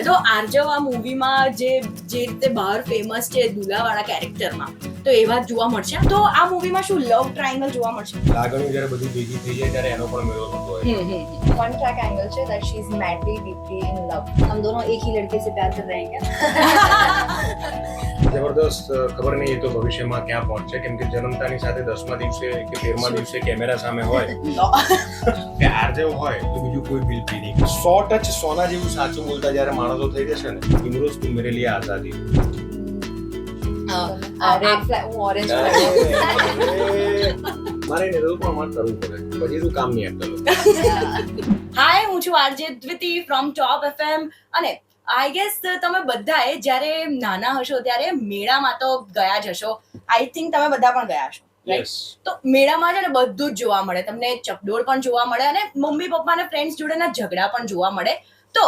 તો આર્જવ આ મૂવીમાં જે રીતે બહાર ફેમસ છે દુલાવાળા કેરેક્ટરમાં, તો એવા જ જોવા મળશે. તો આ મૂવીમાં શું લવ ટ્રાયંગલ જોવા મળશે? લાગણીઓ જ્યારે બધી ભેગી થઈ જાય ત્યારે એનો પણ મેળો થતો હોય. वन ट्रैक एंगल है that she is madly deeply in love. हम दोनों एक ही लड़के से प्यार कर रहे हैं क्या? જબરદસ્ત. ખબર નહીં એ તો ભવિષ્યમાં ક્યાં પહોંચશે, કેમ કે જન્મતાની સાથે 10મા દિવસે કે 13મા દિવસે કેમેરા સામે હોય કે આરજે હોય તો બીજું કોઈ બિલકુલ નહીં. 100 ટચ સોના જેવું સાચું બોલતા જ્યારે માણસો થઈ જશે ને, ઇમરોઝ તું મેરે લીએ આઝાદી. ऑरेंज મારે એને રોલ પણ કરવું પડે, પછી શું કામ નહીં આપતા. હાય, હું છું આરજે દ્વિતિ ફ્રોમ ટોપ એફએમ. અને આઈ ગેસ તમે બધાએ જ્યારે નાના હશો ત્યારે મેળામાં તો ગયા જ હશો. આઈ થિંક તમે બધા પણ ગયા હશો. Yes. તો મેળામાં છે ને બધું જ જોવા મળે તમને. ચકડોળ પણ જોવા મળે અને મમ્મી પપ્પા અને ફ્રેન્ડ્સ જોડેના ઝઘડા પણ જોવા મળે. તો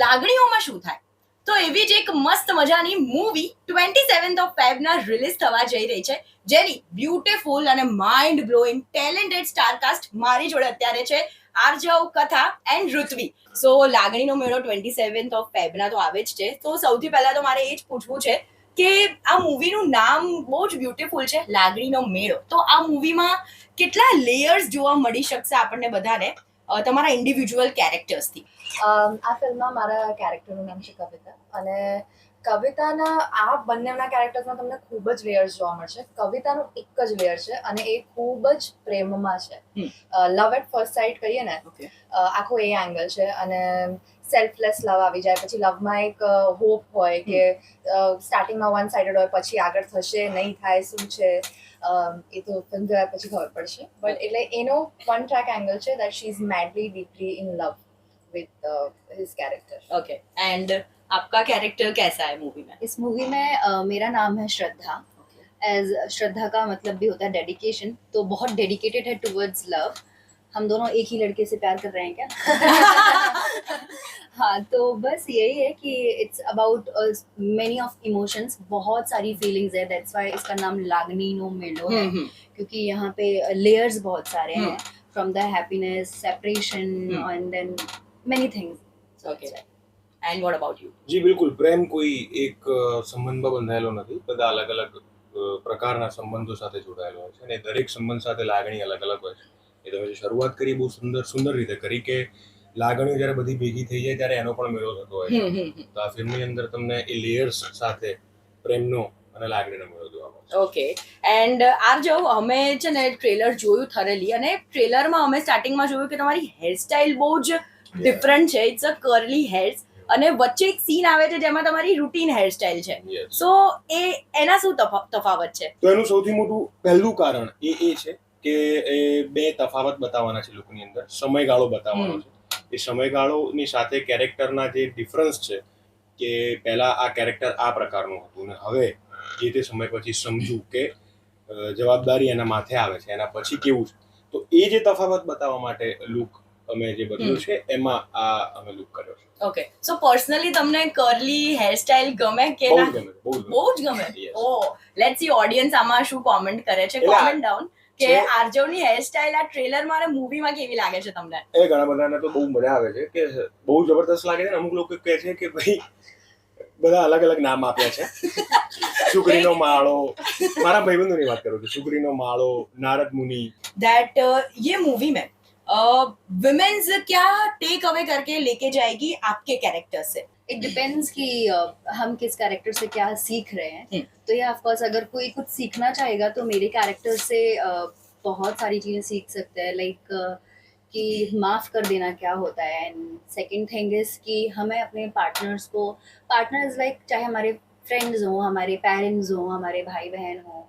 લાગણીઓમાં શું થાય? તો એવી જ એક મસ્ત મજાની મૂવી 27th of Feb ના રિલીઝ થવા જઈ રહી છે, જેની બ્યુટીફુલ અને માઇન્ડ બ્લોઈંગ ટેલેન્ટેડ સ્ટારકાસ્ટ મારી જોડે અત્યારે છે. આર્જવ, કથા એન્ડ ઋત્વી. સો લાગણીનો મેળો 27th of Feb ના તો આવે જ છે. તો સૌથી પહેલા તો મારે એ જ પૂછવું છે કે આ મૂવીનું નામ બહુ જ બ્યુટીફુલ છે, લાગણીનો મેળો. તો આ મૂવીમાં કેટલા લેયર્સ જોવા મળી શકશે આપણને બધાને તમારા ઇન્ડિવિજ્યુઅલ કેરેક્ટર્સથી? આ ફિલ્મમાં મારા કેરેક્ટરનું નામ છે કવિતા, અને કવિતાના આ બંનેના કેરેક્ટર્સમાં તમને ખૂબ જ લેયર્સ જોવા મળશે. કવિતાનું એક જ લેયર છે અને એ ખૂબ જ પ્રેમમાં છે. લવ એટ ફર્સ્ટ સાઇટ કહીએ ને, આખો એ એંગલ છે. અને સેલ્ફલેસ લવ આવી જાય, પછી લવમાં એક હોપ હોય કે સ્ટાર્ટિંગમાં વન સાઇડેડ હોય, પછી આગળ થશે નહીં થાય શું છે એ તો ફિલ્મ જોયા પછી ખબર પડશે. બટ એટલે એનો વન ટ્રેક એંગલ છે that she is madly deeply in love with his character. Okay, and आपका कैरेक्टर कैसा है मूवी में? इस मूवी में मेरा नाम है श्रद्धा. एज श्रद्धा का मतलब भी होता है डेडिकेशन, तो बहुत डेडिकेटेड है टुवर्ड्स लव. हम दोनों एक ही लड़के से प्यार कर रहे हैं क्या? हाँ, तो बस यही है कि it's about many of emotions, बहुत सारी फीलिंग्स है. दैट्स व्हाई इसका नाम लागनी नो मेलो है, क्योंकि यहाँ पे लेयर्स बहुत सारे हैं, from the happiness, separation and then many things. Okay, and what about you? જી બિલકુલ. પ્રેમ કોઈ એક સંબંધમાં બંધાયેલો નથી, બધા અલગ અલગ પ્રકારના સંબંધો સાથે જોડાયેલો હોય છે અને દરેક સંબંધ સાથે લાગણી અલગ અલગ હોય છે. એ તમે જે શરૂઆત કરી બહુ સુંદર રીતે કરી કે લાગણીઓ જ્યારે બધી ભેગી થઈ જાય ત્યારે એનો પણ મેળો થતો હોય છે. તો આ ફિલ્મની અંદર તમને એ લેયર્સ સાથે પ્રેમનો અને લાગણીનો મેળો જોવા મળશે. ઓકે, એન્ડ આર્જવ, અમે છે ને ટ્રેલર જોયું થરેલી, અને ટ્રેલરમાં અમે સ્ટાર્ટિંગમાં જોયું કે તમારી હેરસ્ટાઇલ બહુ જ ડિફરન્ટ છે. ઇટ્સ અ કર્લી હેર્સ, અને વચ્ચે એક સીન આવે છે જેમાં તમારી રૂટીન હેરસ્ટાઇલ છે. સો એના શું તફાવત છે? તો એનું સૌથી મોટું પહેલું કારણ એ છે કે એ બે તફાવત બતાવવાના છે લોકોની અંદર. સમયગાળો બતાવવાનો છે. એ સમયગાળોની સાથે કેરેક્ટરના જે ડિફરન્સ છે કે પહેલા આ કેરેક્ટર આ પ્રકારનું હતું ને હવે જે તે સમય પછી સમજુ કે જવાબદારી એના માથે આવે છે, એના પછી કેવું છે. તો એ જે તફાવત બતાવવા માટે લુક અમે જે બદલ્યો છે એમાં આ અમે લુક કર્યો છે. ઓકે, સો પર્સનલી તમને કર્લી હેરસ્ટાઇલ ગમે કે ના? બહુ જ ગમે. ઓ, લેટ્સ સી ઓડિયન્સ આમાં શું કોમેન્ટ કરે છે. કોમેન્ટ ડાઉન કે આર્જવની હેરસ્ટાઇલ આ ટ્રેલરમાં અને મૂવીમાં કેવી લાગે છે તમને? એ ઘણા બધાને તો બહુ મજા આવે છે કે બહુ જબરદસ્ત લાગે છે. અમુક લોકો કહે છે કે ભાઈ બધા અલગ અલગ નામ આપ્યા છે. સુગરીનો માળો, મારા ભાઈબંધોની વાત કરું છું, સુગરીનો માળો, નારદ मुनि. दैट ये मूवी में विमेन्स क्या टेक अवे करके लेके जाएगी आपके कैरेक्टर से? इट डिपेंड्स कि हम किस कैरेक्टर से क्या सीख रहे हैं. तो ये ऑफ कोर्स अगर कोई कुछ सीखना चाहेगा तो मेरे कैरेक्टर से बहुत सारी चीज़ें सीख सकते हैं, लाइक कि माफ़ कर देना क्या होता है. एंड सेकंड थिंग इज़ कि हमें अपने पार्टनर्स लाइक चाहे हमारे फ्रेंड्स हों, हमारे पेरेंट्स हों, हमारे भाई बहन हों,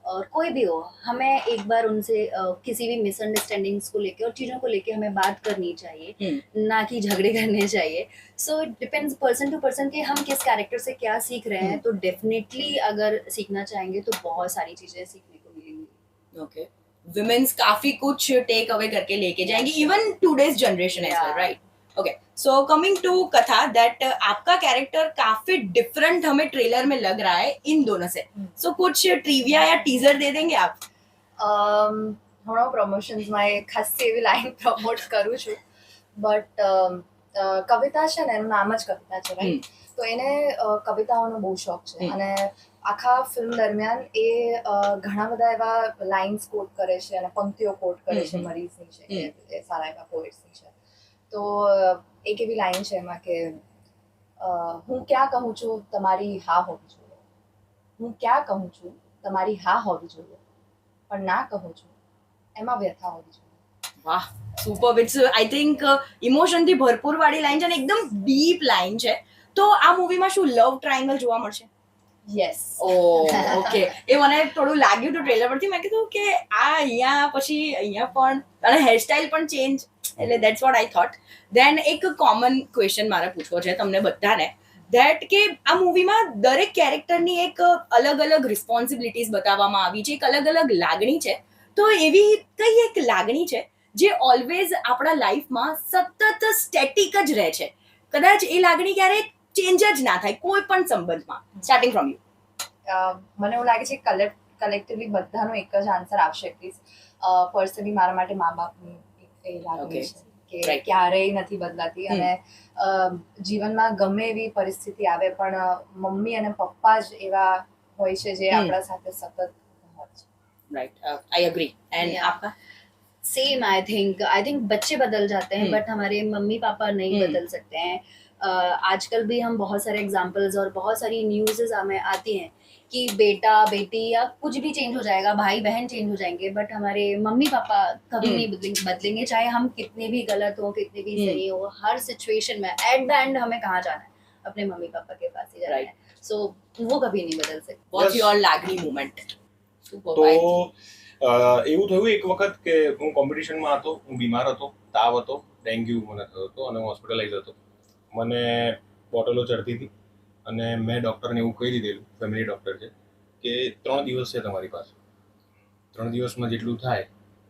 और कोई भी हो, हमें एक बार उनसे किसी भी मिसअंडरस्टैंडिंग्स को लेके और चीज़ों को लेके हमें बात करनी चाहिए, ना कि झगड़े करने चाहिए. So it depends person to person कि हम किस कैरेक्टर से क्या सीख रहे हैं. तो डेफिनेटली अगर सीखना चाहेंगे तो बहुत सारी चीज़ें सीखने को मिलेंगी. ओके, विमेन्स काफी कुछ टेक अवे करके लेके जाएंगी, even today's generation as well, right? Okay, so coming to कथा, दैट आपका कैरेक्टर काफी डिफरेंट हमें ट्रेलर में लग रहा है इन दोनों से. सो कुछ ट्रिविया या टीजर दे देंगे आप? ઘણો પ્રમોશન્સમાં એ ખાસ એવી લાઈન પ્રમોટ કરું છું, બટ કવિતા છે ને, એનું નામ જ કવિતા છે, રાઈટ? તો એને કવિતાઓનો બહુ શોખ છે અને આખા ફિલ્મ દરમિયાન એ ઘણા બધા એવા લાઇન્સ કોટ કરે છે અને પંક્તિઓ કોટ કરે છે મરીઝની છે, એ સારા એવા પોએટ્સની છે. તો એક એવી લાઈન છે એમાં કે હું ક્યાં કહું છું તમારી હા હોવી જોઈએ, હું ક્યાં કહું છું તમારી હા હોવી જોઈએ, પણ ના કહું છું એમાં વ્યથા હોવી જોઈએ. વાહ, સુપર. ઇટ્સ આઈ થિંક ઇમોશનથી ભરપૂર વાળી લાઈન છે અને એકદમ ડીપ લાઈન છે. તો આ મૂવીમાં શું લવ ટ્રાયેંગલ જોવા મળશે? યસ. ઓકે, એ મને થોડું લાગ્યું હતું ટ્રેલર પરથી. મેં કીધું કે આ અહીંયા પછી અહીંયા પણ, અને હેરસ્ટાઇલ પણ ચેન્જ, એટલે that's what I thought. Then એક કોમન ક્વેશ્ચન મારે પૂછવો છે તમને બધાને, ધેટ કે આ મૂવીમાં દરેક કેરેક્ટરની એક અલગ અલગ રિસ્પોન્સિબિલિટીઝ બતાવવામાં આવી છે, એક અલગ અલગ લાગણી છે. તો એવી કઈ એક લાગણી છે જે ઓલવેઝ આપણા લાઈફમાં સતત સ્ટેટિક જ રહે છે, કદાચ એ લાગણી ક્યારેય ચેન્જ જ ના થાય કોઈ પણ સંબંધમાં? Starting from you. મને એવું લાગે છે કલેક્ટિવલી બધાનો એક જ આન્સર આવશે. એટલીસ્ટ પર્સનલી મારા માટે મા બાપની એ લાગણી છે કે ક્યારેય નથી બદલાતી અને જીવનમાં ગમે એવી પરિસ્થિતિ આવે પણ મમ્મી અને પપ્પા જ એવા હોય છે જે આપણા સાથે સતત હોય છે. Right, I agree. एंड आपका? सेम. आई थिंक बच्चे बदल जाते हैं बट हमारे मम्मी पापा नहीं बदल सकते हैं. आजकल भी हम बहुत सारे एग्जाम्पल्स और बहुत सारी न्यूज़ हमें आती हैं कि बेटा बेटी या कुछ भी चेंज हो जाएगा, भाई बहन चेंज हो जाएंगे, बट हमारे मम्मी पापा कभी नहीं बदलेंगे, चाहे हम कितने भी गलत हो, कितने भी सही हो, हर सिचुएशन में एट द एंड हमें कहाँ जाना है? अपने मम्मी पापा के पास ही जाना है. सो वो कभी नहीं बदल सकते. व्हाट्स योर लागणी मोमेंट? તો એવું થયું એક વખત કે હું કોમ્પિટિશનમાં હતો, હું બીમાર હતો, તાવ હતો, ડેન્ગ્યુ મને થયો હતો અને હું હોસ્પિટલાઇઝ હતો. મને બોટલો ચડતી હતી અને મેં ડૉક્ટરને એવું કહી દીધેલું, ફેમિલી ડૉક્ટર છે, કે 3 દિવસ છે તમારી પાસે, 3 દિવસમાં જેટલું થાય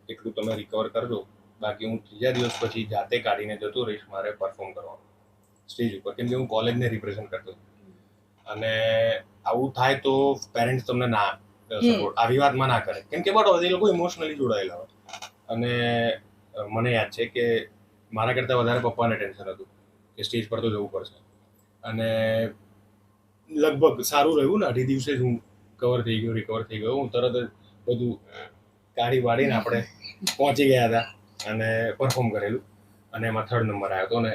એટલું તમે રિકવર કરજો, બાકી હું 3જા દિવસ પછી જાતે કાઢીને જતો રહીશ, મારે પરફોર્મ કરવાનું સ્ટેજ ઉપર, કેમ કે હું કોલેજને રિપ્રેઝન્ટ કરતો હતો. અને આવું થાય તો પેરેન્ટ્સ તમને ના સપોર્ટ આવી વાતમાં ના કરે, કેમ કે બટ એ લોકો ઇમોશનલી જોડાયેલા હોય. અને મને યાદ છે કે મારા કરતાં વધારે પપ્પાને ટેન્શન હતું કે સ્ટેજ પર તો જવું પડશે. અને લગભગ સારું રહ્યું ને, 2 દિવસે જ હું રિકવર થઈ ગયો. હું તરત જ બધું કાઢી વાળીને આપણે પહોંચી ગયા હતા અને પરફોર્મ કરેલું અને એમાં 3rd નંબર આવ્યો હતો. ને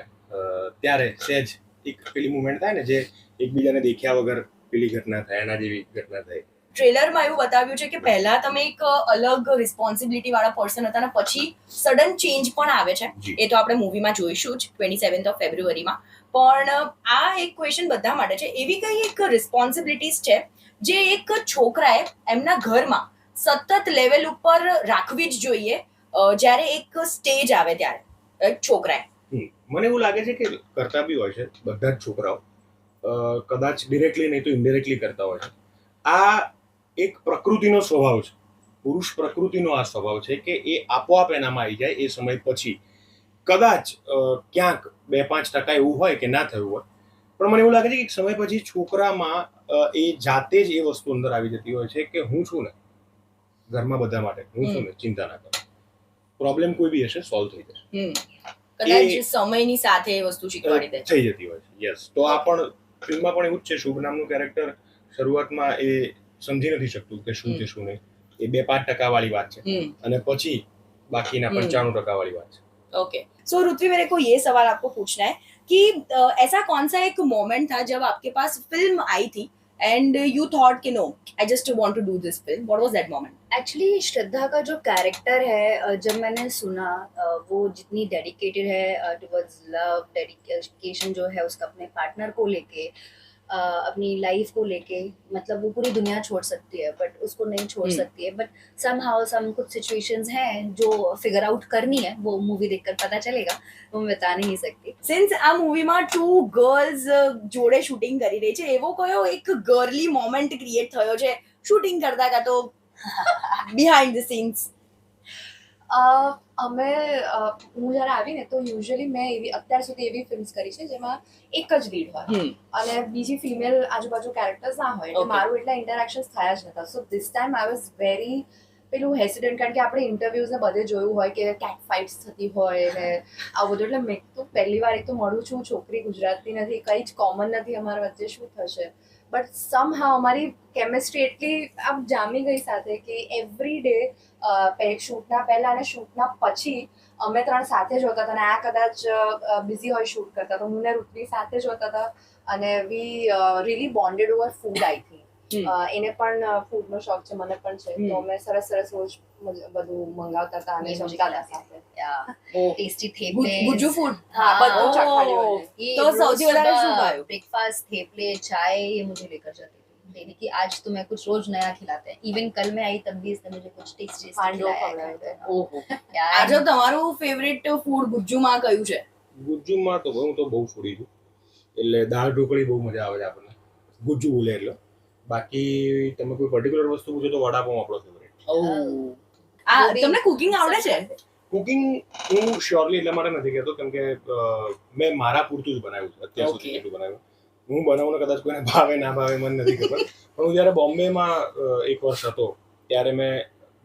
ત્યારે સહેજ એક પેલી મુમેન્ટ થાય ને જે એકબીજાને દેખ્યા વગર પેલી ઘટના થાય, એના જેવી ઘટના થઈ. ટ્રેલરમાં એવું બતાવ્યું છે કે પહેલા તમે એક અલગ રિસ્પોન્સિબિલિટી વાળા પર્સન હતા અને પછી સડન ચેન્જ પણ આવે છે. એ તો આપણે મૂવીમાં જોઈશું જ 27th ઓફ ફેબ્રુઆરીમાં. પણ આ એક ક્વેશ્ચન બધા માટે છે, એવી કઈ એક રિસ્પોન્સિબિલિટીઝ છે જે એક છોકરાએ એમના ઘરમાં સતત લેવલ ઉપર રાખવી જ જોઈએ જ્યારે એક સ્ટેજ આવે ત્યારે એક છોકરાએ? મને એવું લાગે છે કે કરતા બી હોય છે બધા જ છોકરાઓ, કદાચ ડિરેક્ટલી નહીં તો ઇનડિરેક્ટલી કરતા હોય છે. આ એક પ્રકૃતિનો સ્વભાવ છે, પુરુષ પ્રકૃતિનો આ સ્વભાવ છે કે એ આપોઆપ એનામાં આવી જાય. એ સમય પછી કદાચ ક્યાંક 2-5% એવું હોય કે ના થયું હોય, પણ મને એવું લાગે છે કે એક સમય પછી છોકરામાં એ જાતે જ એ વસ્તુ અંદર આવી જતી હોય છે કે હું છું ને ઘરમાં બધા માટે, હું છું ને, ચિંતા ના કરો, પ્રોબ્લેમ કોઈ બી હશે સોલ્વ થઈ જશે. કદાચ સમયની સાથે એ વસ્તુ શીખવાડી દે થઈ જતી હોય છે. યસ. તો આ પણ ફિલ્મમાં પણ એવું જ છે. શુભ નામનું કેરેક્ટર શરૂઆતમાં એ સમજી નથી શકતું કે શું છે શું નહીં. એ 2-5% વાળી વાત છે અને પછી બાकीना 95% वाली बात है. ओके, सो ऋत्वी, मेरे को ये सवाल आपको पूछना है कि ऐसा कौन सा एक मोमेंट था जब आपके पास फिल्म आई थी एंड यू थॉट कि no I just want to do this film? What was that moment? Actually Shraddha का जो कैरेक्टर है, जब मैंने सुना वो जितनी डेडिकेटेड है टुवर्ड्स लव, डेडिकेशन जो है उसका अपने पार्टनर को लेके, अपनी लाइफ को लेके, मतलब वो पूरी दुनिया छोड़ सकती है बट उसको नहीं छोड़ सकती है. बट समहाउ सम कुछ सिचुएशंस हैं जो फिगर आउट करनी है, वो मूवी देखकर पता चलेगा, वो मैं बता नहीं सकती. સિન્સ આ મૂવીમાં 2 ગર્લ્સ જોડે શૂટિંગ કરી રહી છે, એવો કયો એક ગર્લી મોમેન્ટ ક્રિએટ થયો છે શૂટિંગ કરતા કા તો બિહાઇન્ડ ધ સીન્સ? અમે હું જ્યારે આવીને તો યુઝ્યુઅલી મેં એવી અત્યાર સુધી એવી ફિલ્મ્સ કરી છે જેમાં એક જ લીડ હોય અને બીજી ફિમેલ આજુબાજુ કેરેક્ટર્સ ના હોય, એટલે મારું એટલા ઇન્ટરેક્શન્સ થયા જ નતા. So this time I was very પેલું હેસિડન્ટ, કારણ કે આપણે ઇન્ટરવ્યુઝ ને બધે જોયું હોય કે કેટ ફાઇટ્સ થતી હોય ને આવું બધું, એટલે મેં તો પહેલી વાર એક તો મળું છું, છોકરી ગુજરાતી નથી, કંઈ જ કોમન નથી અમારા વચ્ચે, શું થશે, બટ સમહાવ અમારી કેમિસ્ટ્રી એટલી આમ જામી ગઈ સાથે કે એવરી ડે શૂટના પહેલા અને શૂટના પછી અમે ત્રણ સાથે જ હોતા હતા, અને આ કદાચ બિઝી હોય શૂટ કરતા, તો હું ને ઋત્વી સાથે જ હોતા હતા, અને we really bonded over food. I think એને પણ ફૂડનો શોખ છે, મને પણ છે, તો અમે સરસ સરસ રોજ બધું મંગાવતા હતા અને જમતા હતા સાથે. ટેસ્ટી થેપલે, ગુજ્જુ ફૂડ, હા, બધું ચખાડ્યું એને. ये तो सौથી વધારે શું ખાયું? ब्रेकफास्ट थेपले चाय ये मुझे लेकर जाती थी, यानी कि आज तो मैं कुछ रोज नया खिलाते हैं, इवन कल मैं आई तब भी इसने मुझे कुछ टेस्टी હાંડવો खिलाया ખવડાવ્યો है. ઓહો. यार, આજે તમારું ફેવરેટ ફૂડ ગુજ્જુમાં કયું છે? ગુજ્જુમાં તો હું તો બહુ ફૂડી છું, એટલે દાળ ઢોકળી બહુ મજા આવે છે આપણને ગુજ્જુ બોલે એટલે. બાકી તમે કોઈ પર્ટિક્યુલર વસ્તુ પૂછો તો વડાપાઉં આપણો ફેવરેટ. તમને કુકિંગ આવડે છે? કુકિંગ હું શ્યોરલી એટલા માટે નથી કહેતો કેમ કે મેં મારા પૂરતું જ બનાવ્યું છે અત્યાર સુધી Okay. જેટલું બનાવ્યું. હું બનાવું ને કદાચ કોઈને ભાવે ના ભાવે મને નથી ખબર, પણ હું જ્યારે બોમ્બેમાં એક વર્ષ હતો ત્યારે મેં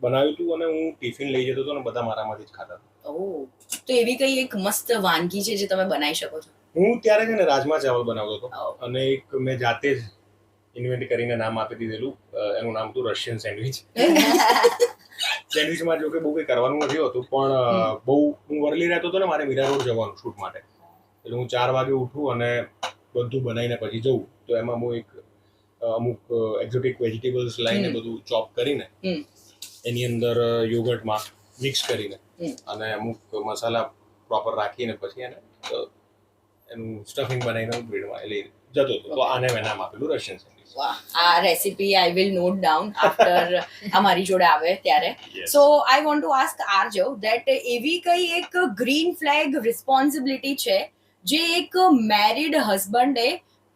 બનાવ્યું હતું અને હું ટિફિન લઈ જતો હતો અને બધા મારામાંથી જ ખાતા હતા. ઓહ, તો એવી કઈ એક મસ્ત વાનગી છે જે તમે બનાવી શકો છો? હું ત્યારે છે ને રાજમા ચાવલ બનાવતો હતો Oh. અને એક મેં જાતે જ ઇન્વેન્ટ કરીને નામ આપી દીધેલું, એનું નામ હતું રશિયન સેન્ડવિચ. સેન્ડવિચમાં જો કે બહુ કંઈ કરવાનું નથી હોતું, પણ બહુ હું વરલી રહેતો હતો ને, મારે મીરા રોડ જવાનું શૂટ માટે, એટલે હું 4 વાગે ઉઠું અને બધું બનાવીને પછી જઉં, તો એમાં હું એક અમુક એક્ઝોટિક વેજીટેબલ્સ લાવીને બધું ચોપ કરીને એની અંદર યોગર્ટમાં મિક્સ કરીને અને અમુક મસાલા પ્રોપર રાખીને પછી એને એનું સ્ટફિંગ બનાવીને હું બ્રેડમાં લઈ જતો હતો. તો આને મેં નામ આપેલું રશિયન સેન્ડવિચ. વાહ, આ recipe I will note down after અમારી જોડે આવે ત્યારે. Yes. So I want to ask Aarjav that એવી કઈ એક ગ્રીન ફ્લેગ રિસ્પોન્સિબિલિટી છે જે એક મેરિડ હસબન્ડે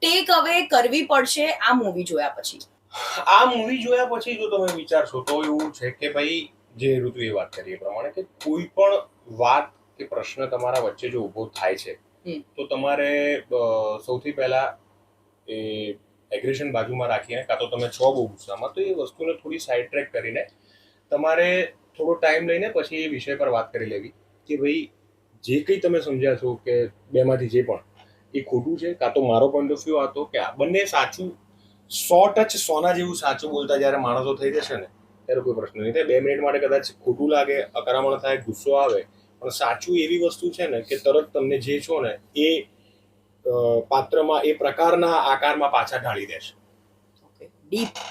ટેક અવે કરવી પડશે આ મૂવી જોયા પછી? આ મૂવી જોયા પછી જો તમે વિચારશો તો એવું છે કે ભાઈ, જે ઋતુએ વાત કરી એ પ્રમાણે કે કોઈ પણ વાત કે પ્રશ્ન તમારા વચ્ચે જો ઊભો થાય છે તો તમારે સૌથી પહેલા એ એગ્રેશન બાજુમાં રાખીને, કાં તો તમે છો બહુ ગુસ્સામાં, તો એ વસ્તુને થોડી સાઈડ ટ્રેક કરીને તમારે થોડો ટાઈમ લઈને પછી એ વિષય પર વાત કરી લેવી કે ભાઈ જે કંઈ તમે સમજ્યા છો કે બેમાંથી જે પણ એ ખોટું છે, કાં તો મારો પોઈન્ટ ઓફ વ્યૂ આ તો કે આ બંને સાચું, 100 ટચ સોના જેવું સાચું બોલતા જ્યારે માણસો થઈ જશે ને ત્યારે કોઈ પ્રશ્ન નહીં થાય. 2 મિનિટ માટે કદાચ ખોટું લાગે, અકરામણ થાય, ગુસ્સો આવે, પણ સાચું એવી વસ્તુ છે ને કે તરત તમને જે છો ને એ પાત્રમાં, એ પ્રકારના આકારમાં પાછા ઢાળી દેશે. Okay, deep.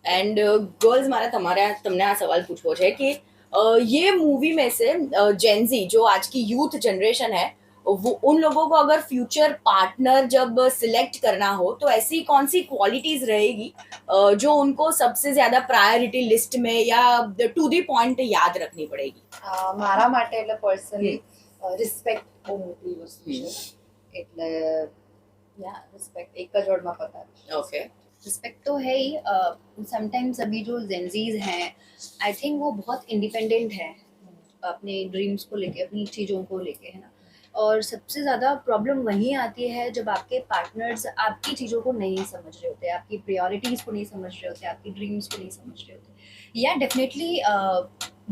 एंड गर्ल्स, मारा તમને આ સવાલ પૂછવો છે कि ये मूवी में से जेनजी जो आज की यूथ जनरेशन है, वो उन लोगों को अगर फ्यूचर पार्टनर जब सिलेक्ट करना हो तो ऐसी कौन सी क्वालिटीज रहेगी जो उनको सबसे ज्यादा प्रायोरिटी लिस्ट में या टू द पॉइंट याद रखनी पड़ेगी? મારા માટે એટલે પર્સનલી રિસ્પેક્ટ બહુ મોટી વસ્તુ છે, એટલે રિસ્પેક્ટ એક જ વર્ડમાં પતાવીશ. ओके. रिस्पेक्ट तो है ही. समटाइम्स अभी जो जेंजीज हैं, आई थिंक वो बहुत इंडिपेंडेंट है अपने ड्रीम्स को लेके, अपनी चीज़ों को लेके, है ना. और सबसे ज़्यादा प्रॉब्लम वहीं आती है जब आपके पार्टनर्स आपकी चीज़ों को नहीं समझ रहे होते, आपकी प्रायोरिटीज़ को नहीं समझ रहे होते, आपकी ड्रीम्स को नहीं समझ रहे होते. या डेफिनेटली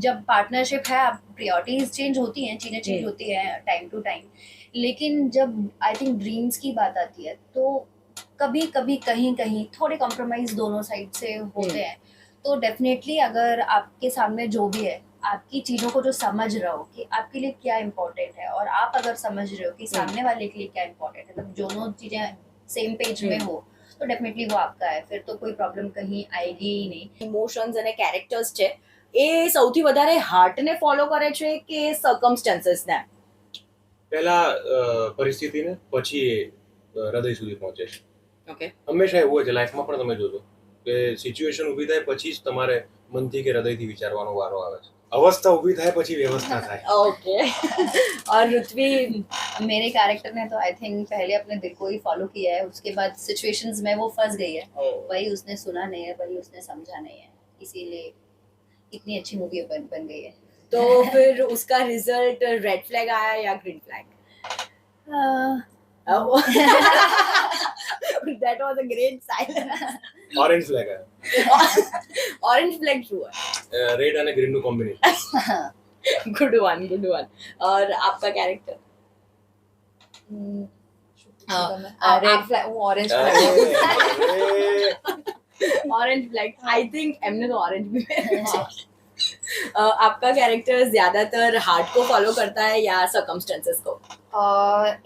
जब पार्टनरशिप है, आप प्रायोरिटीज़ चेंज होती हैं, चीज़ें चेंज होती हैं टाइम टू टाइम, लेकिन जब आई थिंक ड्रीम्स की बात आती है तो कभी कभी कहीं कहीं थोड़े कॉम्प्रोमाइज दोनों साइड से होते हैं. तो डेफिनेटली अगर आपके सामने जो भी है, आपकी चीज़ों को जो समझ रहा हो कि आपके लिए क्या इम्पोर्टेंट है, और आप अगर समझ रहे हो कि सामने वाले के लिए क्या इम्पोर्टेंट है, मतलब दोनों चीज़ें सेम पेज में हो, तो डेफिनेटली वो आपका है, फिर तो कोई प्रॉब्लम कहीं आएगी ही नहीं. ઇમોશન્સ અને કેરેક્ટર્સ છે એ સૌથી વધારે હાર્ટને ફોલો કરે છે કે સર્કમસ્ટન્સીસને? પહેલા પરિસ્થિતિને, પછી એ હૃદય સુધી પહોંચે છે. ઓકે. હંમેશા એવું હોય છે લાઈફમાં, પણ તમે જોજો કે સિચ્યુએશન ઊભી થાય પછી જ તમારે મનથી કે હૃદયથી વિચારવાનો વારો આવે છે. અવસ્થા ઊભી થાય પછી વ્યવસ્થા થાય. ओके. और ऋत्वी, मेरे कैरेक्टर ने तो आई थिंक पहले अपने दिल को ही फॉलो किया है, उसके बाद सिचुएशंस में वो फंस गई है, वही उसने सुना नहीं है, वही उसने समझा नहीं है, इसीलिए इतनी अच्छी मूवी बन गई है. तो फिर उसका रिजल्ट रेड फ्लैग आया या green flag? That was a great silence. Orange flag આવ્યો. Orange flag શું હોય? रेड અને ग्रीन નું combination. Good one, good one. और आपका कैरेक्टर? રેડ ફ્લેગ, હું orange orange flag. I think एमने तो ऑरेंज भी पहना है. आपका कैरेक्टर ज्यादातर हार्ट को फॉलो करता है या सर्कमस्टेंसेस को?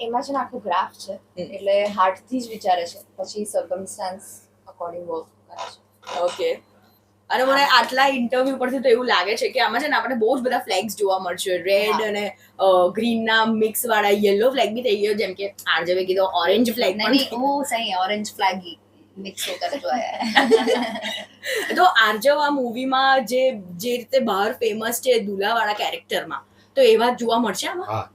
એમાં છે ને આખું ગ્રાફ છે, એટલે હાર્ટથી જ વિચારે છે, પછી સર્કમસ્ટાન્સ અકોર્ડિંગ વર્ક કરે છે. ઓકે. અને મને આટલા ઇન્ટરવ્યુ પરથી તો એવું લાગે છે કે આમાં છે ને આપણે બહુ જ બધા ફ્લેગ્સ જોવા મળશે. રેડ અને ગ્રીન ના મિક્સ વાળા યલો ફ્લેગ બી થઈ ગયો, જેમ કે આરજેવે કીધો ઓરેન્જ ફ્લેગ नहीं वो सही है, ऑरेंज फ्लैग ही मिक्स होकर जो है. તો આરજવ આ મૂવીમાં જે રીતે બહાર ફેમસ છે દુલ્હા વાળા કેરેક્ટરમાં, તો એવા જ જોવા મળશે આમાં? હા.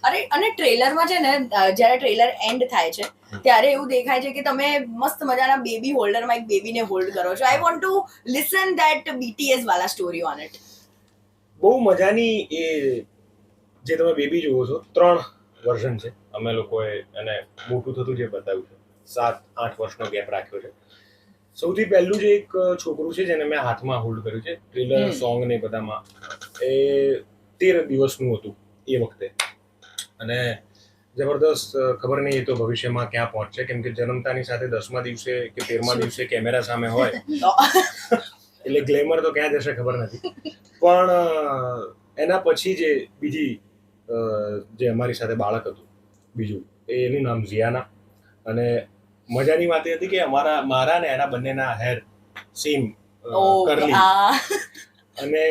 અરે અને ટ્રેલરમાં છે ને જ્યારે ટ્રેલર એન્ડ થાય છે ત્યારે એવું દેખાય છે કે તમે મસ્ત મજાના બેબી હોલ્ડરમાં એક બેબીને હોલ્ડ કરો છો. I want to listen that BTS વાલા સ્ટોરી ઓન ઇટ. બહુ મજાની એ જે તમે બેબી જુઓ છો, 3 વર્ઝન છે. અમે લોકોએ એને મોટું થતું જે બતાવ્યું છે, 7-8 વર્ષનો ગેપ રાખ્યો છે. સૌથી પહેલું જે એક છોકરું છે જેને મેં હાથમાં હોલ્ડ કર્યું છે ટ્રેલર સોંગ ને બધામાં, એ 13 દિવસનું હતું એ વખતે. અને જબરદસ્ત, ખબર નહીં એ તો ભવિષ્યમાં ક્યાં પહોંચશે, કેમ કે જન્મતાની સાથે 10મા દિવસે કે 13મા દિવસે કેમેરા સામે હોય એટલે ગ્લેમર તો ક્યાં જશે ખબર નથી. પણ એના પછી જે બીજી જે અમારી સાથે બાળક હતું બીજું, એનું નામ ઝિયાના. અને મજાની વાત એ હતી કે મારા ને એના બંનેના હેર સેમ કરલી. અને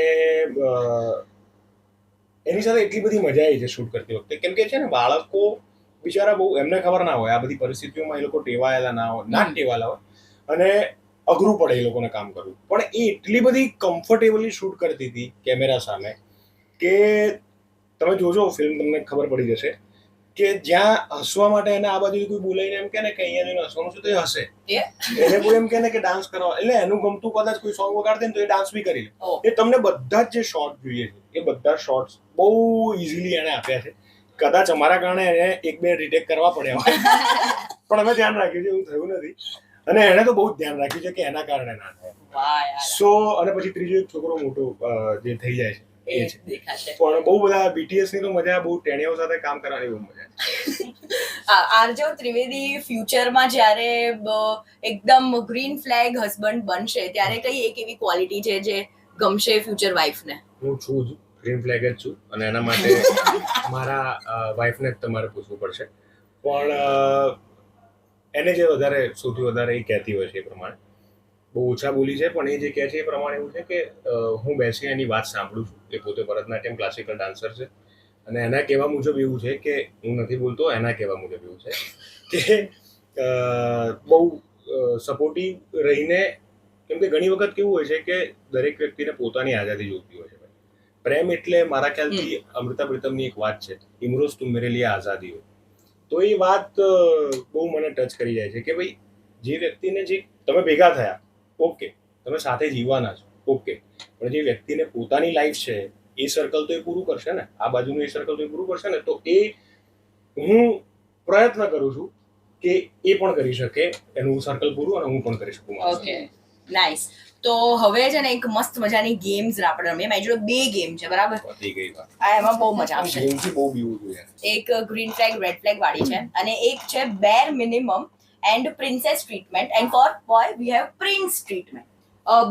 એની સાથે એટલી બધી મજા આવી છે શૂટ કરતી વખતે, કેમ કે છે ને બાળકો બિચારા બહુ, એમને ખબર ના હોય આ બધી પરિસ્થિતિઓમાં, એ લોકો ટેવાયેલા ના હોય, ના ટેવાયેલા હોય, અને અઘરું પડે એ લોકોને કામ કરવું. પણ એ એટલી બધી કમ્ફર્ટેબલી શૂટ કરતી હતી કેમેરા સામે કે તમે જોજો ફિલ્મ, તમને ખબર પડી જશે કે જ્યાં હસવા માટે એને આ બાજુ કોઈ બોલાઈને એમ કે ને કે અહીંયા જઈને હસવાનું છે તો એ હસે. એને કોઈ એમ કે ને કે ડાન્સ કરવા, એટલે એનું ગમતું કદાચ કોઈ સોંગ વગાડે ને તો એ ડાન્સ બી કરી લે. એ તમને બધા જ જે શોર્ટ જોઈએ છે એ બધા શોર્ટ્સ બહુ ઇઝીલી એને આપ્યા છે. કદાચ અમારા કારણે એને 1-2 રીટેક કરવા પડ્યા હોય, પણ અમે ધ્યાન રાખ્યું છે, એવું થયું નથી. અને એને તો બહુ જ ધ્યાન રાખ્યું છે કે એના કારણે ના થાય. સો અને પછી ત્રીજો એક છોકરો મોટો જે થઈ જાય છે એ છે. પણ બહુ બધા BTS ની તો મજા, બહુ ટેણીઓ સાથે કામ કરવાની બહુ મજા છે. આરજવ ત્રિવેદી ફ્યુચરમાં જ્યારે એકદમ ગ્રીન ફ્લેગ હસબન્ડ બનશે ત્યારે કઈ એક એવી ક્વોલિટી છે જે ગમશે ફ્યુચર વાઇફને? હું છું જ ગ્રીન ફ્લેગ જ છું, અને એના માટે મારા વાઇફને જ તમારે પૂછવું પડશે. પણ એને જે વધારે સૌથી વધારે એ કહેતી હોય છે એ પ્રમાણે, બહુ ઓછા બોલી છે પણ એ જે કહે છે એ પ્રમાણે એવું છે કે હું બેસી એની વાત સાંભળું છું. એ પોતે ભરતનાટ્યમ ક્લાસિકલ ડાન્સર છે, અને એના કહેવા મુજબ એવું છે કે હું નથી બોલતો, એના કહેવા મુજબ એવું છે કે બહુ સપોર્ટિવ રહીને, કેમ કે ઘણી વખત કેવું હોય છે કે દરેક વ્યક્તિને પોતાની આઝાદી જોઈતી હોય છે. પ્રેમ એટલે મારા ખ્યાલથી અમૃતા પ્રીતમની એક વાત છે, ઇમરોઝ તુમ મેરે લીએ આઝાદી હો. તો એ વાત બહુ મને ટચ કરી જાય છે કે ભાઈ જે વ્યક્તિને જે તમે ભેગા થયા, ઓકે, તમે સાથે જીવવાના છો, ઓકે, પણ જે વ્યક્તિને પોતાની લાઈફ છે એ સર્કલ તો એ પૂરું કરશે ને, આ બાજુનું એ સર્કલ તો એ પૂરું કરશે ને. તો એ હું પ્રયત્ન કરું છું કે એ પણ કરી શકે એનું સર્કલ પૂરું, અને હું પણ કરી શકું. Okay, nice. તો હવે છે ને એક મસ્ત મજાની ગેમ્સ આપણે રમીએ. મારી જોડે 2 ગેમ છે, બરાબર? થઈ ગઈ વાત. એમાં બહુ મજા આવશે. ગેમથી બહુ બીવું જોઈએ. એક ગ્રીન ફ્લેગ રેડ ફ્લેગ વાળી છે, અને એક છે bare minimum and princess treatment, and for boy we have prince treatment.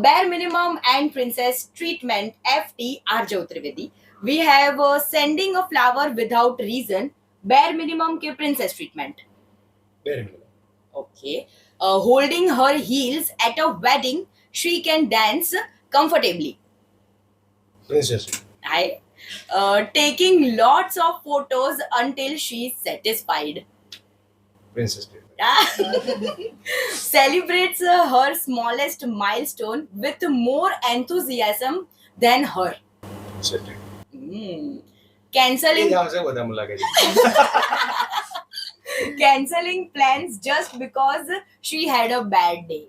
Bare minimum and princess treatment FT Aarjav Trivedi. We have sending a flower without reason, bare minimum के princess treatment. Bare minimum. Okay. Holding her heels at a wedding, she can dance comfortably. Princess. Hi. Taking lots of photos until she's satisfied. Princess. Celebrates her smallest milestone with more enthusiasm than her. Cancelling બધા મને લાગે છે. cancelling plans just because she had a bad day.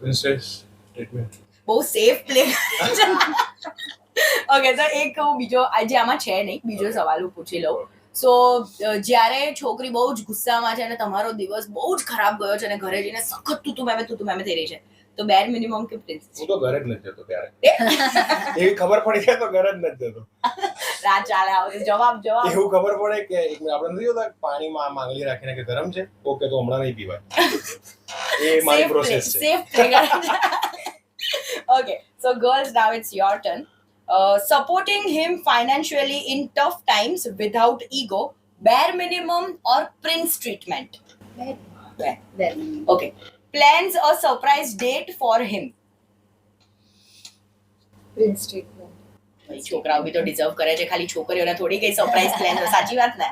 Princess treatment. બહુ safe play. Okay, તો એક બીજો આજે આમાં છે નહીં, બીજો સવાલ હું પૂછી લઉં. સો જ્યારે છોકરી બહુ જ ગુસ્સામાં છે અને તમારો દિવસ બહુ જ ખરાબ ગયો છે અને ઘરે જઈને સખત તું મેમે થઈ રહી છે, તો બેર મિનિમમ કે પ્રિન્સ? હું તો ઘરે જ નથી જતો ત્યારે. એવી ખબર પડી જાય તો ઘરે જ નથી જતો. રાત ચાલે આવે જવાબ એવું ખબર પડે કે એક મિનિટ આપણે નથી જોતા પાણીમાં માંગલી રાખીને કે ગરમ છે, ઓકે તો હમણાં નહીં પીવાય. એ મારી પ્રોસેસ છે. Okay, so girls, now it's your turn. Supporting him financially in tough times without ego, bare minimum or prince treatment? Bare. Okay. Plans a surprise date for him. Prince treatment. ભાઈ, છોકરાઓ બી તો deserve કરે છે, ખાલી છોકરીઓને થોડી કઈ surprise plan તો સાચી વાત ને.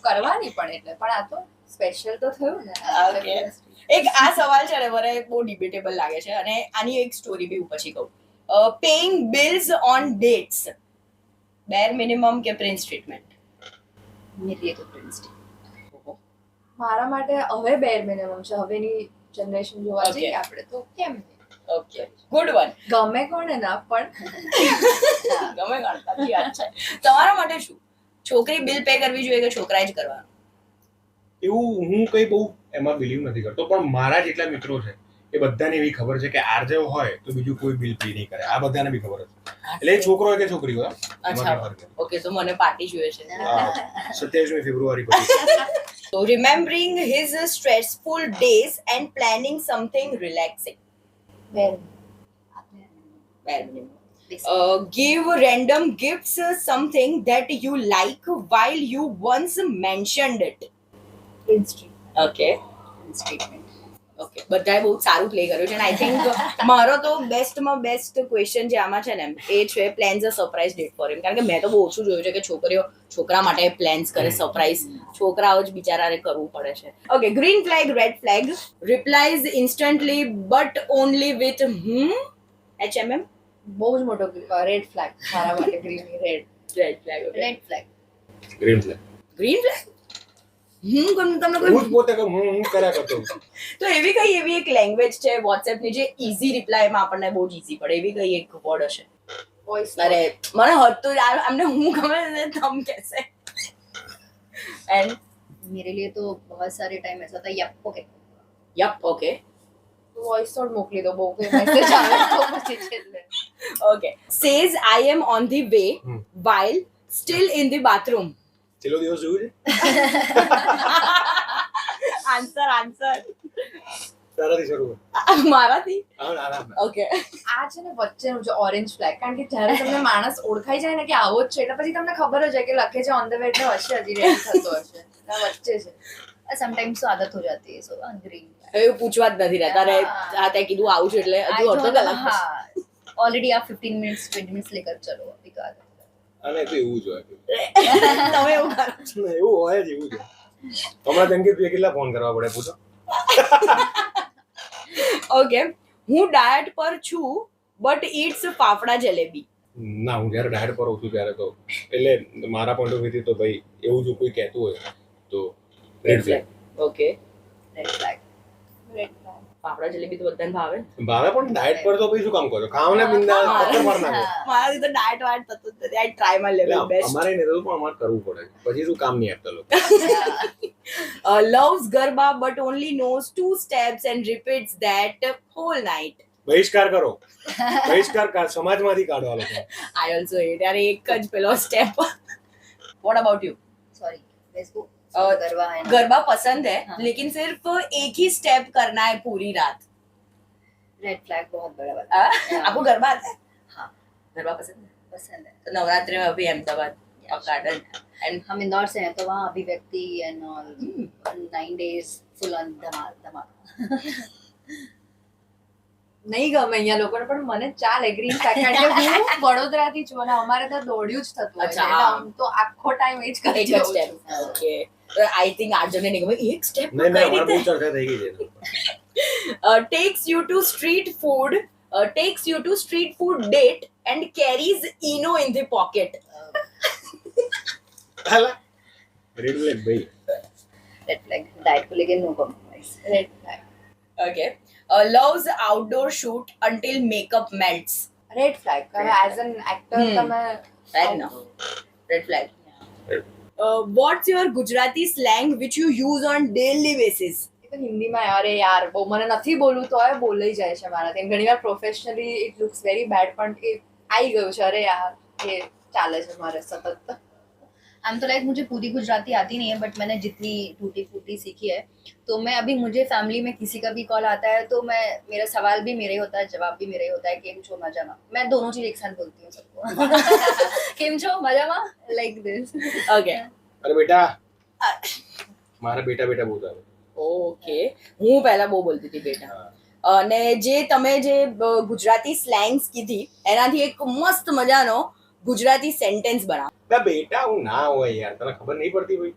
કરવાની પણ એટલે પણ આ તો સ્પેશિયલ તો થયું ને. Okay. એક આ સવાલ છે ને મને બહુ ડિબેટેબલ લાગે છે અને આની એક સ્ટોરી બી હું પછી કહું. Paying bills on dates, bare minimum કે પ્રિન્સ ટ્રીટમેન્ટ? मेरे लिए तो प्रिंस ट्रीटमेंट. મારા માટે હવે બેર મિનિમમ છે. હવેની જનરેશન જોવા Okay. જઈએ આપણે તો કેમ નહીં? Okay, good one. ગમે કોને ના પણ ગમે ગણતાથી વાત છે. તમારા માટે શું, છોકરી બિલ પે કરવી જોઈએ કે છોકરાએ જ કરવાનું? એવું હું કઈ બહુ એમાં બિલીવ નથી કરતો, પણ મારા જેટલા મિત્રો છે એ બધાને એવી ખબર છે કે આરજે હોય તો બીજું કોઈ બિલ પે નહીં કરે. આ બધાને બી ખબર છે. એટલે એ છોકરો હોય કે છોકરી હોય, અચ્છા, ઓકે, તો મને પાર્ટી જોઈએ છે. 27મી ફેબ્રુઆરી પછી. So remembering his stressful days and planning something relaxing. Bare Bare minimum. Give random gifts, something that you like while you once mentioned it. Prince treatment. Okay. Prince treatment. Okay, બધાએ બહુ સારું play કર્યું છે અને I think મારો તો બેસ્ટમાં best question જે આમાં છે ને એ છે plans a surprise date for him. કારણ કે મેં તો બહુ ઓછું જોયું છે કે છોકરીઓ છોકરા માટે પ્લાન્સ કરે સરપ્રાઈઝ, છોકરાઓ જ બિચારાને કરવું પડે છે. Okay, green flag, red flag, replies instantly but only with HMM. બહુ જ મોટો રેડ ફ્લેગ મારા માટે. Green red. Red flag. Red flag. Green flag. Green flag. તમને હું જ કોઈ પોતે હું કર્યા કરતો હોઉં. તો એવી એક લેંગ્વેજ છે WhatsApp ની જે ઈઝી રિપ્લાયમાં આપણને બહુ જ ઈઝી પડે, એવી કઈ એક વર્ડ હશે? વોઇસ અરે મને હતું અમને હું ગમે ને તમ કહેશે. એન્ડ मेरे लिए तो बहुत सारे टाइम ऐसा था yup okay. Yup, okay. Voice note મોકલી દો. બહુ કઈ મેસેજ આવે તો પછી છેલ્લે. Okay, says I am on the way while still in the bathroom. છેલ્લો દિવસ જોયું છે? આન્સર તારાથી શરૂ કર. મારાથી. આરામ. ઓકે, આ છે ને વચ્ચેનું છે ઓરેન્જ ફ્લેગ. કારણ કે જ્યારે તમને માણસ ઓળખાઈ જાય ને કે આવો જ છે એટલે પછી તમને ખબર જ હોય કે લખે છે ઓન ધ વે એટલે હશે, હજી રેડી થતો હશે. આ વચ્ચે છે. समटाइम्स तो आदत हो जाती है सो ग्रीन. એવું પૂછવા જ નથી રહેતા. અરે આ તે કીધું આવું છું એટલે હજુ અડધો કલાક हाँ ऑलरेडी आप 15 मिनट्स 20 मिनट्स लेकर चलो अभी तो आदत. અને તો એવું જ હોય. તમે એવું કરો છો. એવું હોય જ, એવું જ. હમણાં જંગીર ભાઈ કેટલા ફોન કરવા પડે પૂછો. ઓકે, હું ડાયટ પર છું બટ ઇટ્સ ફાફડા જલેબી. ના, હું જયારે ડાયટ પર હોઉં છું ત્યારે તો એટલે મારા પોઈન્ટ ઓફ વ્યૂથી તો ભાઈ એવું જો કોઈ કહેતું હોય તો red flag. Okay, red flag. Red flag. Fafda jalebi તો બધાને ભાવે. ભાવે પણ ડાયટ પર તો પછી શું કામ કરો? ખાવ ને બિંદા પથ્થર માર નાખો. મારાથી તો ડાયટ વાયટ થતું જ નથી. આઈ ટ્રાય માય એટલે લેવલ બેસ્ટ. અમારે નહીં થતું પણ અમારે કરવું પડે. પછી શું કામ નહીં આપતા લોકો. Loves garba but only knows 2 steps and repeats that whole night. બહિષ્કાર કરો. બહિષ્કાર સમાજમાંથી કાઢો આ લોકો. I also hate યાર એક જ પેલો step. What about you? Sorry let's go. और गरबा है ना. गरबा पसंद है हाँ. लेकिन सिर्फ एक ही स्टेप करना है पूरी रात. रेड फ्लैग बहुत बड़ा वाला. आपको गरबा आता है? हाँ गरबा पसंद है पसंद है. तो नवरात्रि में अभी अहमदाबाद गार्डन एंड हम इंदौर से हैं तो वहाँ Abhivyakti and all 9 days full on धमाल धमाल. નહીં ગમે અહીંયા લોકોને પણ મને ચાલે ગ્રીન ફ્લેગ. કારણ કે હું વડોદરાથી છું અને અમારે ત્યાં દોડ્યું જ થતું હોય છે. અચ્છા, એટલે હા. આમ તો આખો ટાઈમ એ જ एक કરતી હોઉં स्टेप. છું. ओके, आई थिंक आज जने नहीं गए एक स्टेप નહીં નહીં, અમારે બહુ ચર્ચા થઈ ગઈ છે. takes you to street food date and carries Eno in the pocket. હાલા રેડ ફ્લેગ ભાઈ. Red flag. डाइट को लेके no compromise. Red flag. Okay, loves outdoor shoot until makeup melts. Red flag. હવે એઝ એન એક્ટર Hmm. તમે Fair enough. Red flag. What's your Gujarati slang which you use on daily basis? એ તો હિન્દીમાં અરે યાર બહુ મને નથી બોલવું તો એ બોલાઈ જાય છે મારાથી ઘણીવાર professionally it looks very bad પણ એ આવી ગયું છે અરે યાર એ ચાલે છે મારે સતત I'm तो लाइक मुझे पूरी गुजराती आती नहीं है बट मैंने जितनी टूटी फूटी सीखी है तो मैं अभी मुझे फैमिली में किसी का भी कॉल आता है तो मैं मेरा सवाल भी मेरे होता है जवाब भी मेरे होता है केम छो मजामा मैं दोनों चीज एक साथ बोलती हूँ सबको केम छो मजामा लाइक दिस ઓકે અરે બેટા મારા બેટા બેટા બહુ આવે. ઓકે, હું પહેલા બહુ બોલતી હતી બેટા. અને જે તમે જે ગુજરાતી સ્લેંગ્સ કીધી એનાથી એક મસ્ત મજાનો ગુજરાતી સેન્ટેન્સ બનાવો. બેટા હું ના હોય યાર, તને ખબર નહીં પડતી ભાઈ.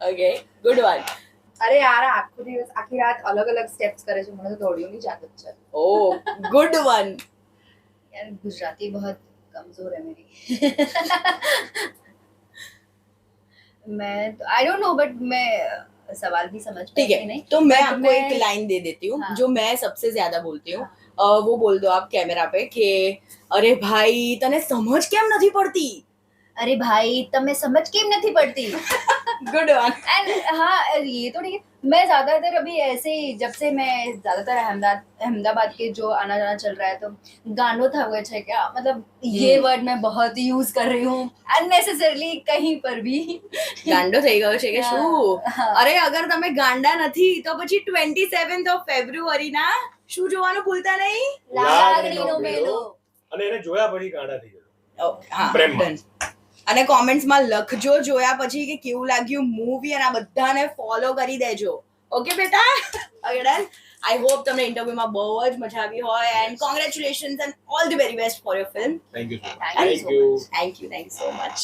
Okay, good one. અરે યાર આખો દિવસ આખી રાત અલગ અલગ સ્ટેપ્સ કરે છે મને તો દોડીઓની જ આદત છે ઓ ગુડ વન. यार गुजराती बहुत कमजोर है मेरी मैं तो आई डोंट नो बट मैं सवाल भी समझ ठीक पाती है, नहीं तो मैं But आपको एक लाइन दे देती हूँ हाँ. जो मैं सबसे ज्यादा बोलती हूँ. वो बोल दो आप कैमरा पे कि अरे भाई तने समझ केम નથી પડતી. अरे भाई तमें समझ केम नहीं पड़ती गुड वन. एंड हाँ ये तो ठीक है मैं ज्यादातर अभी ऐसे ही जब से मैं ज्यादातर अहमदाबाद के जो आना जाना चल रहा है तो गानों था हुए छे क्या मतलब ये वर्ड मैं बहुत यूज कर रही हूँ अननेसेसरली कहीं पर भी ગાંડો થઈ ગયો છે કે શું? હા. અરે અગર તમે ગાંડા નથી તો પછી 27th ઓફ ફેબ્રુઆરી ના શું જોવાનું ભૂલતા નહીં. લાગણીનો મેળો અને એને જોયા પછી ગાંડા થઈ જતો. હા, પ્રેમમાં. done. અને કોમેન્ટ્સમાં લખજો જોયા પછી કે કેવું લાગ્યું મૂવી અને આ બધાને ફોલો કરી દેજો. ઓકે બેટા? Okay done. આઈ હોપ તમને ઇન્ટરવ્યુમાં બહુ જ મજા આવી હોય and congratulations and all the very best for your film. Thank you Thank you thank you. Thank you so much.